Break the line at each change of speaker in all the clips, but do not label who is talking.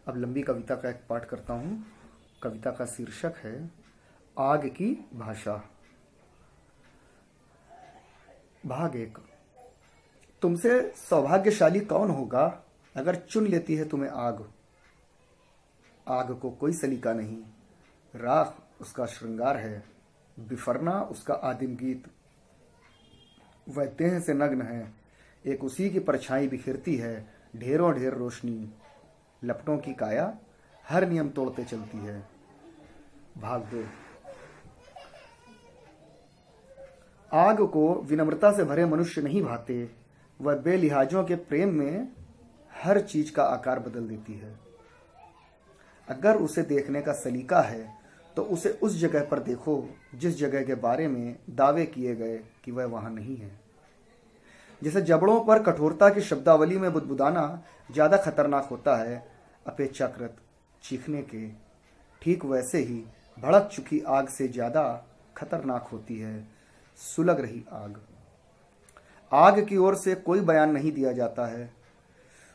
अब लंबी कविता का एक पाठ करता हूँ। कविता का शीर्षक है आग की भाषा। भाग 1। तुमसे सौभाग्यशाली कौन होगा अगर चुन लेती है तुम्हें आग। आग को कोई सलीका नहीं, राख उसका श्रृंगार है, बिफरना उसका आदिम गीत। वह देह से नग्न है, एक उसी की परछाई बिखरती है, ढेरों ढेर रोशनी। लपटों की काया हर नियम तोड़ते चलती है। भाग 2। आग को विनम्रता से भरे मनुष्य नहीं भाते। वह बेलिहाजों के प्रेम में हर चीज का आकार बदल देती है। अगर उसे देखने का सलीका है तो उसे उस जगह पर देखो जिस जगह के बारे में दावे किए गए कि वह वहां नहीं है। जैसे जबड़ों पर कठोरता की शब्दावली में बुदबुदाना ज्यादा खतरनाक होता है अपेक्षाकृत चीखने के, ठीक वैसे ही भड़क चुकी आग से ज्यादा खतरनाक होती है सुलग रही आग। आग की ओर से कोई बयान नहीं दिया जाता है।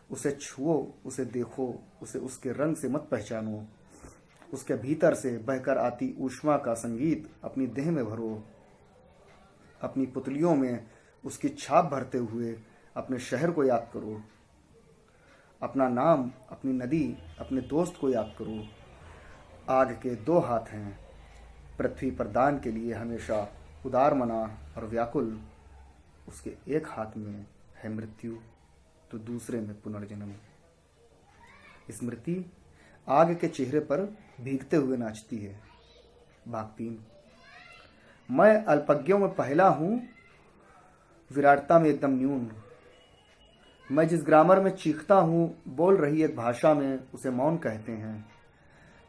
उसे छुओ, उसे देखो, उसे उसके रंग से मत पहचानो। उसके भीतर से बहकर आती ऊष्मा का संगीत अपनी देह में भरो। अपनी पुतलियों में उसकी छाप भरते हुए अपने शहर को याद करो। अपना नाम, अपनी नदी, अपने दोस्त को याद करो। आग के 2 हाथ हैं, पृथ्वी पर दान के लिए हमेशा उदार मना और व्याकुल। उसके एक हाथ में है मृत्यु तो दूसरे में पुनर्जन्म। स्मृति आग के चेहरे पर भीगते हुए नाचती है। भाग 3। मैं अल्पज्ञों में पहला हूं, विराटता में एकदम न्यून। मैं जिस ग्रामर में चीखता हूं, बोल रही एक भाषा में उसे मौन कहते हैं।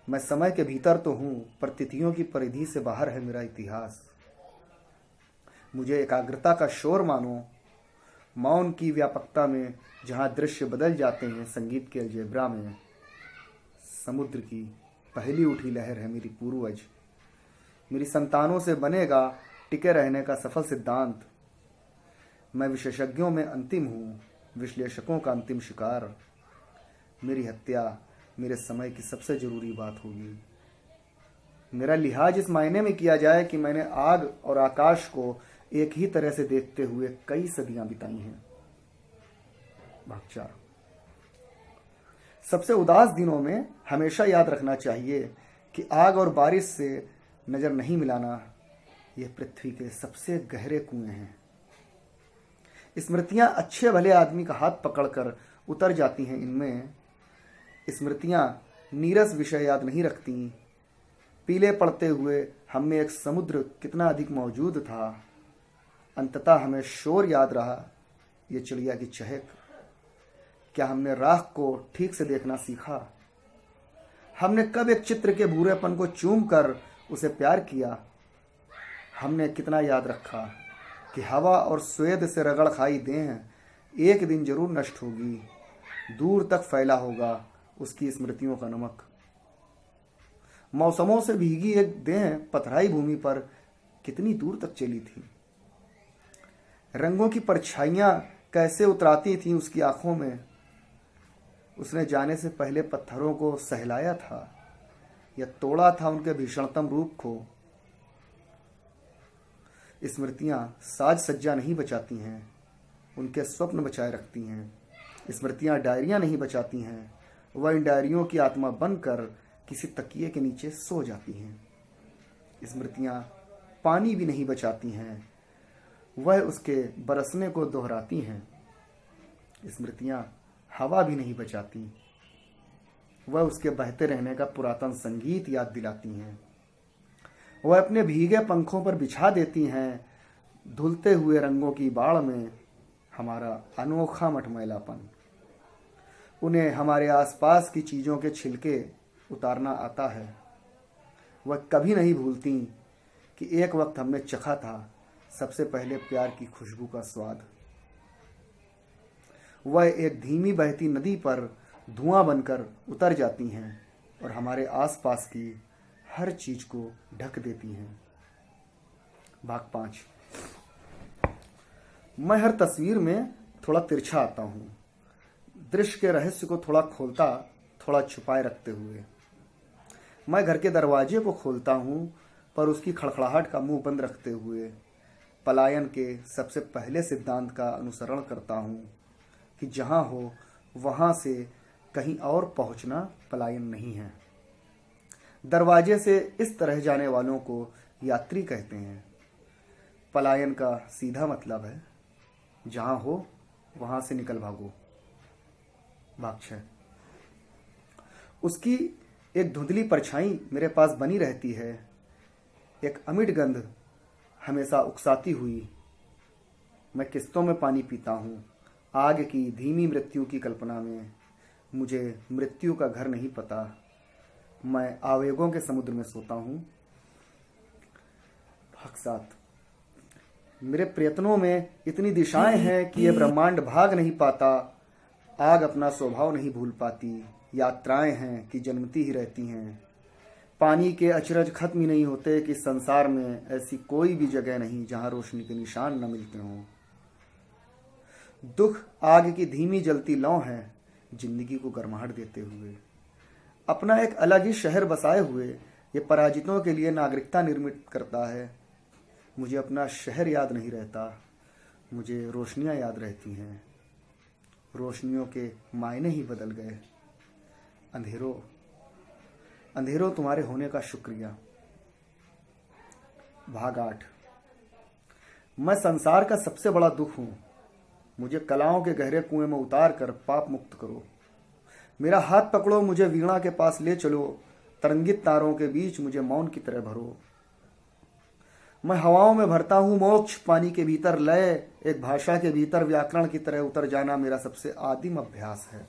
मैं समय के भीतर तो हूं, पर तिथियों की परिधि से बाहर है मेरा इतिहास। मुझे एकाग्रता का शोर मानो, मौन की व्यापकता में जहां दृश्य बदल जाते हैं संगीत के अलजेब्रा में। समुद्र की पहली उठी लहर है मेरी पूर्वज। मेरी संतानों से बनेगा टिके रहने का सफल सिद्धांत। मैं विशेषज्ञों में अंतिम हूँ, विश्लेषकों का अंतिम शिकार। मेरी हत्या मेरे समय की सबसे जरूरी बात होगी। मेरा लिहाज इस मायने में किया जाए कि मैंने आग और आकाश को एक ही तरह से देखते हुए कई सदियां बिताई हैं। भाग 4। सबसे उदास दिनों में हमेशा याद रखना चाहिए कि आग और बारिश से नजर नहीं मिलाना यह पृथ्वी के सबसे गहरे कुएं हैं। स्मृतियां अच्छे भले आदमी का हाथ पकड़कर उतर जाती हैं इनमें। स्मृतियां नीरस विषय याद नहीं रखती। पीले पड़ते हुए हम में एक समुद्र कितना अधिक मौजूद था। अंततः हमें शोर याद रहा, ये चिड़िया की चहक। क्या हमने राख को ठीक से देखना सीखा? हमने कब एक चित्र के भूरेपन को चूम कर उसे प्यार किया? हमने कितना याद रखा कि हवा और स्वेद से रगड़ खाई देह एक दिन जरूर नष्ट होगी। दूर तक फैला होगा उसकी स्मृतियों का नमक। मौसमों से भीगी एक देह पथराई भूमि पर कितनी दूर तक चली थी। रंगों की परछाइयां कैसे उतराती थीं उसकी आंखों में। उसने जाने से पहले पत्थरों को सहलाया था या तोड़ा था उनके भीषणतम रूप को। स्मृतियां साज सज्जा नहीं बचाती हैं, उनके स्वप्न बचाए रखती हैं। स्मृतियां डायरियां नहीं बचाती हैं, वह इन डायरियों की आत्मा बनकर किसी तकिए के नीचे सो जाती हैं। स्मृतियां पानी भी नहीं बचाती हैं, वह उसके बरसने को दोहराती हैं। स्मृतियां हवा भी नहीं बचाती, वह उसके बहते रहने का पुरातन संगीत याद दिलाती हैं। वह अपने भीगे पंखों पर बिछा देती हैं धुलते हुए रंगों की बाढ़ में हमारा अनोखा मटमैलापन। उन्हें हमारे आसपास की चीजों के छिलके उतारना आता है। वह कभी नहीं भूलती कि एक वक्त हमने चखा था सबसे पहले प्यार की खुशबू का स्वाद। वह एक धीमी बहती नदी पर धुआं बनकर उतर जाती हैं और हमारे आसपास की हर चीज को ढक देती हैं। भाग 5। मैं हर तस्वीर में थोड़ा तिरछा आता हूँ। दृश्य के रहस्य को थोड़ा खोलता, थोड़ा छुपाए रखते हुए। मैं घर के दरवाजे को खोलता हूँ, पर उसकी खड़खड़ाहट का मुंह बंद रखते हुए पलायन के सबसे पहले सिद्धांत का अनुसरण करता हूँ कि जहाँ हो वहाँ से कहीं और पहुँचना पलायन नहीं है। दरवाजे से इस तरह जाने वालों को यात्री कहते हैं। पलायन का सीधा मतलब है जहाँ हो वहाँ से निकल भागो। भाग 6। उसकी एक धुंधली परछाई मेरे पास बनी रहती है, एक अमिट गंध हमेशा उकसाती हुई। मैं किस्तों में पानी पीता हूँ, आग की धीमी मृत्यु की कल्पना में। मुझे मृत्यु का घर नहीं पता, मैं आवेगों के समुद्र में सोता हूँ। भाग 7। मेरे प्रयत्नों में इतनी दिशाएं हैं कि यह ब्रह्मांड भाग नहीं पाता। आग अपना स्वभाव नहीं भूल पाती, यात्राएं हैं कि जन्मती ही रहती हैं। पानी के अचरज खत्म ही नहीं होते कि संसार में ऐसी कोई भी जगह नहीं जहां रोशनी के निशान न मिलते हों। दुख आग की धीमी जलती लौ है, जिंदगी को गर्माहट देते हुए। अपना एक अलग ही शहर बसाए हुए ये पराजितों के लिए नागरिकता निर्मित करता है। मुझे अपना शहर याद नहीं रहता, मुझे रोशनियां याद रहती हैं। रोशनियों के मायने ही बदल गए। अंधेरों अंधेरों तुम्हारे होने का शुक्रिया। भाग 8। मैं संसार का सबसे बड़ा दुख हूं। मुझे कलाओं के गहरे कुएं में उतार कर पाप मुक्त करो। मेरा हाथ पकड़ो, मुझे वीणा के पास ले चलो। तरंगित तारों के बीच मुझे मौन की तरह भरो। मैं हवाओं में भरता हूँ मोक्ष, पानी के भीतर लय, एक भाषा के भीतर व्याकरण की तरह उतर जाना मेरा सबसे आदिम अभ्यास है।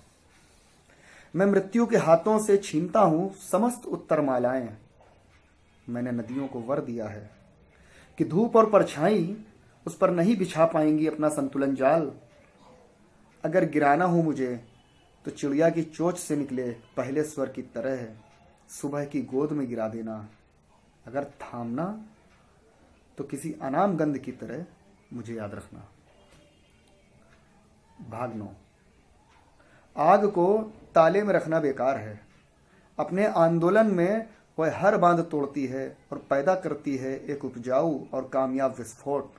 मैं मृत्यु के हाथों से छीनता हूँ समस्त उत्तर मालाएं। मैंने नदियों को वर दिया है कि धूप और परछाई उस पर नहीं बिछा पाएंगी अपना संतुलन जाल। अगर गिराना हो मुझे तो चिड़िया की चोंच से निकले पहले स्वर की तरह सुबह की गोद में गिरा देना। अगर थामना तो किसी अनाम गंध की तरह मुझे याद रखना। भाग 9। आग को ताले में रखना बेकार है। अपने आंदोलन में वह हर बांध तोड़ती है और पैदा करती है एक उपजाऊ और कामयाब विस्फोट।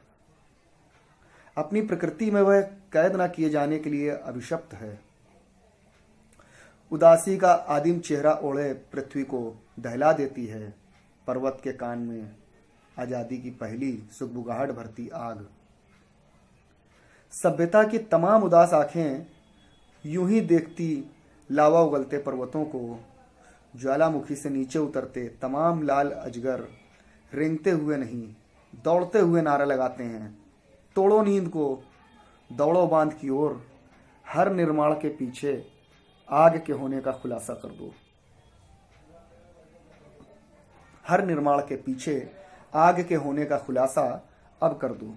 अपनी प्रकृति में वह कैद न किए जाने के लिए अभिशप्त है। उदासी का आदिम चेहरा ओढ़े पृथ्वी को दहला देती है। पर्वत के कान में आजादी की पहली सुगबुगाहट भरती आग। सभ्यता की तमाम उदास आंखें यूं ही देखती लावा उगलते पर्वतों को। ज्वालामुखी से नीचे उतरते तमाम लाल अजगर रेंगते हुए नहीं, दौड़ते हुए नारा लगाते हैं, तोड़ो नींद को, दौड़ो बांध की ओर। हर निर्माण के पीछे आग के होने का खुलासा कर दो। हर निर्माण के पीछे आग के होने का खुलासा अब कर दो।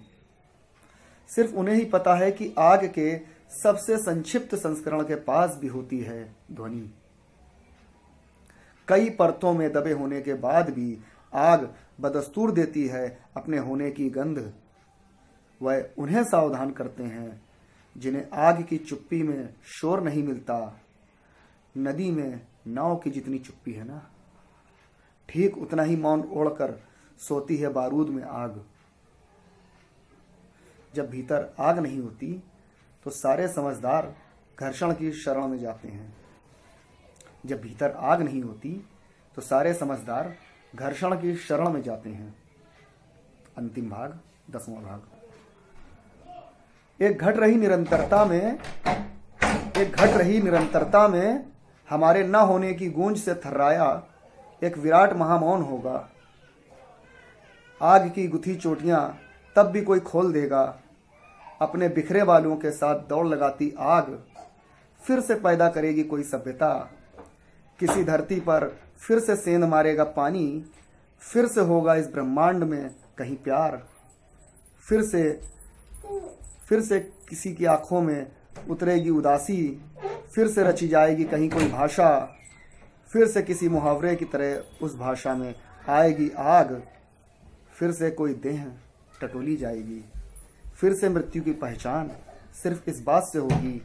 सिर्फ उन्हें ही पता है कि आग के सबसे संक्षिप्त संस्करण के पास भी होती है ध्वनि। कई परतों में दबे होने के बाद भी आग बदस्तूर देती है अपने होने की गंध। वह उन्हें सावधान करते हैं जिन्हें आग की चुप्पी में शोर नहीं मिलता। नदी में नाव की जितनी चुप्पी है ना, ठीक उतना ही मौन ओढ़कर सोती है बारूद में आग। जब भीतर आग नहीं होती तो सारे समझदार घर्षण की शरण में जाते हैं। जब भीतर आग नहीं होती तो सारे समझदार घर्षण की शरण में जाते हैं। अंतिम भाग 10वां भाग। एक घट रही निरंतरता में हमारे न होने की गूंज से थर्राया एक विराट महामौन होगा। आग की गुथी चोटियां तब भी कोई खोल देगा। अपने बिखरे बालों के साथ दौड़ लगाती आग फिर से पैदा करेगी कोई सभ्यता। किसी धरती पर फिर से सेंध मारेगा पानी। फिर से होगा इस ब्रह्मांड में कहीं प्यार। फिर से किसी की आंखों में उतरेगी उदासी। फिर से रची जाएगी कहीं कोई भाषा। फिर से किसी मुहावरे की तरह उस भाषा में आएगी आग। फिर से कोई देह टटोली जाएगी। फिर से मृत्यु की पहचान सिर्फ इस बात से होगी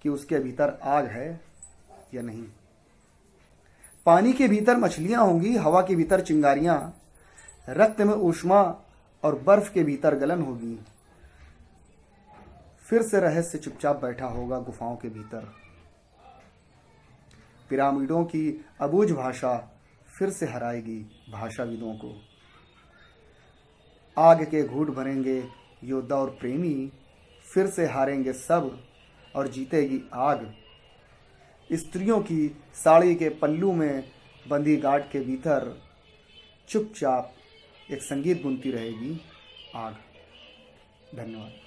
कि उसके भीतर आग है या नहीं। पानी के भीतर मछलियां होंगी, हवा के भीतर चिंगारियां, रक्त में ऊष्मा और बर्फ के भीतर गलन होगी। फिर से रहस्य चुपचाप बैठा होगा गुफाओं के भीतर। पिरामिडों की अबूझ भाषा फिर से हराएगी भाषाविदों को। आग के घूंट भरेंगे योद्धा और प्रेमी, फिर से हारेंगे सब और जीतेगी आग। स्त्रियों की साड़ी के पल्लू में बंधी गांठ के भीतर चुपचाप एक संगीत बुनती रहेगी आग। धन्यवाद।